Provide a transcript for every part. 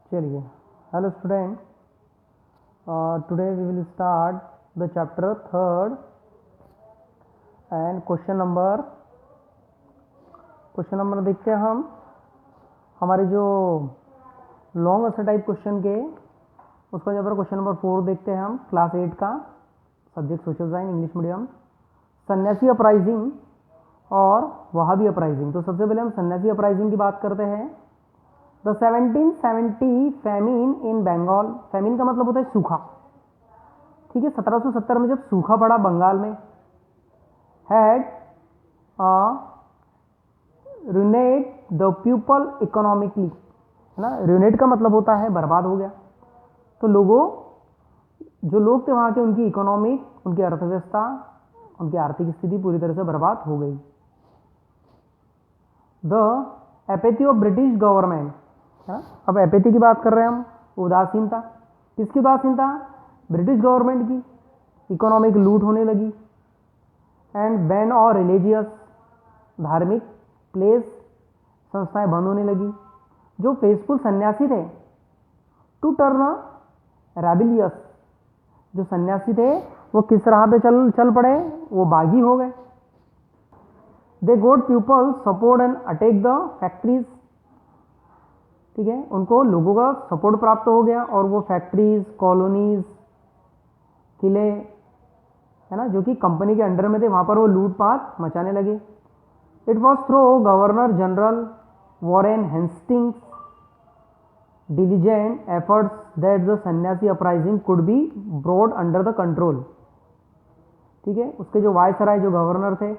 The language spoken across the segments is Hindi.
चलिए, hello student, today we will start the chapter third and question number देखते हैं हम। हमारे जो लॉन्ग आंसर टाइप क्वेश्चन के उसका जब क्वेश्चन नंबर 4 देखते हैं हम, क्लास 8 का, subject social science, English medium. सन्यासी अपराइजिंग और वहाबी अपराइजिंग। तो सबसे पहले हम सन्यासी अपराइजिंग की बात करते हैं। The 1770 famine in Bengal. Famine का मतलब होता है सूखा, ठीक है। 1770 में जब सूखा पड़ा बंगाल में, हैड रुइनेड द पीपल इकोनॉमिकली, है ना। रुइनेड का मतलब होता है बर्बाद हो गया। तो जो लोग थे वहां के, उनकी इकोनॉमिक, उनकी अर्थव्यवस्था, उनकी आर्थिक स्थिति पूरी तरह से बर्बाद हो गई। The apathy of British government. अब एपेथी की बात कर रहे हैं हम, उदासीनता। किसकी उदासीनता? ब्रिटिश गवर्नमेंट की। इकोनॉमिक लूट होने लगी। एंड बैन और रिलीजियस, धार्मिक प्लेस, संस्थाएं बंद होने लगी। जो फेसफुल सन्यासी थे, टू टर्न रेबिलियस, जो सन्यासी थे वो किस राह पे चल पड़े? वो बागी हो गए। They got people support and attack the factories, ठीक है। उनको लोगों का सपोर्ट प्राप्त हो गया और वो फैक्ट्रीज, कॉलोनीज, किले, है ना, जो कि कंपनी के अंडर में थे, वहां पर वो लूटपाट मचाने लगे। It was through governor general Warren Hastings diligent efforts that the सन्यासी uprising could be brought under the control, ठीक है। उसके जो वायसराय, जो गवर्नर थे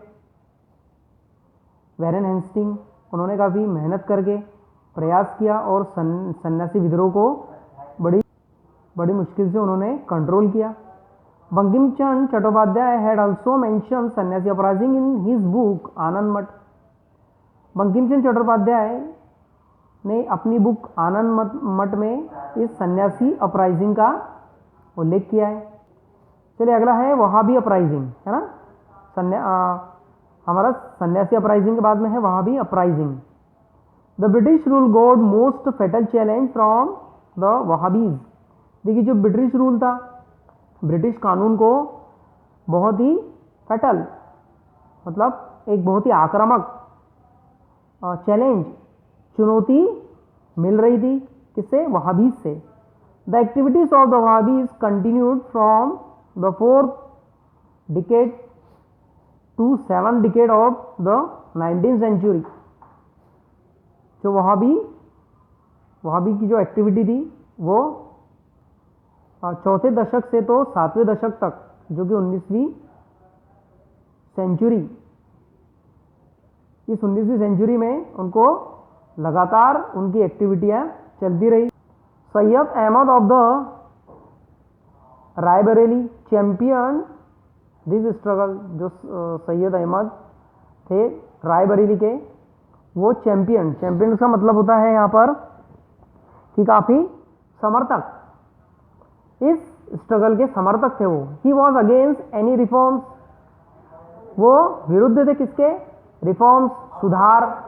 वॉरेन हेस्टिंग, उन्होंने काफ़ी मेहनत करके प्रयास किया और सन्यासी विद्रोह को बड़ी मुश्किल से उन्होंने कंट्रोल किया। Bankim Chandra Chattopadhyay had also mention सन्यासी अपराइजिंग इन हिज बुक आनंद मठ। बंकिम चंद्र चट्टोपाध्याय ने अपनी बुक आनंद मठ में इस सन्यासी अपराइजिंग का उल्लेख किया है। चलिए, अगला है वहाबी अपराइजिंग, है ना। हमारा सन्यासी अपराइजिंग के बाद में है Wahhabi uprising. The British rule got most fatal challenge from the Wahhabis. देखिए, जो ब्रिटिश रूल था, ब्रिटिश कानून को बहुत ही फेटल, मतलब एक बहुत ही आक्रामक चैलेंज, चुनौती मिल रही थी। किससे? वहाबीज से। The activities of the Wahhabis continued from the 4th decade to 7th decade of the 19th century. जो वहाबी की जो एक्टिविटी थी वो चौथे दशक से तो 7वें दशक तक, जो कि 19वीं सेंचुरी, इस 19वीं सेंचुरी में उनको लगातार उनकी एक्टिविटियां चलती रही। Syed Ahmad of the Raebareli champion this struggle. जो सैयद अहमद थे रायबरेली के, वो चैंपियन का मतलब होता है यहाँ पर कि काफ़ी समर्थक, इस स्ट्रगल के समर्थक थे वो। He was against any reforms, वो विरुद्ध थे किसके? रिफॉर्म्स, सुधार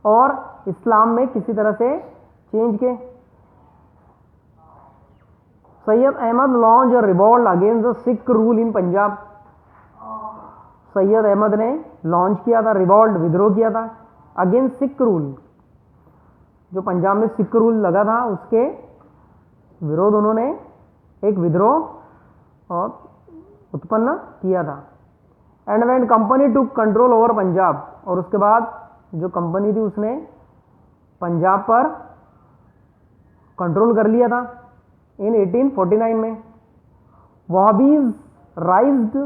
और इस्लाम में किसी तरह से चेंज के। Syed Ahmad launch a revolt against the Sikh rule in Punjab. Syed Ahmad ने लॉन्च किया था, रिवॉल्ट, विद्रोह किया था अगेंस्ट सिख रूल। जो पंजाब में सिख रूल लगा था उसके विरोध उन्होंने एक विद्रोह और उत्पन्न किया था। And when company to control over Punjab, और उसके बाद जो कंपनी थी उसने पंजाब पर कंट्रोल कर लिया था इन 1849 में। Wahhabis raised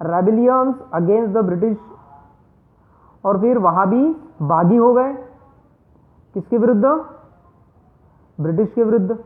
rebellions against the British, और फिर वहाबी बागी हो गए किसके विरुद्ध? ब्रिटिश के विरुद्ध।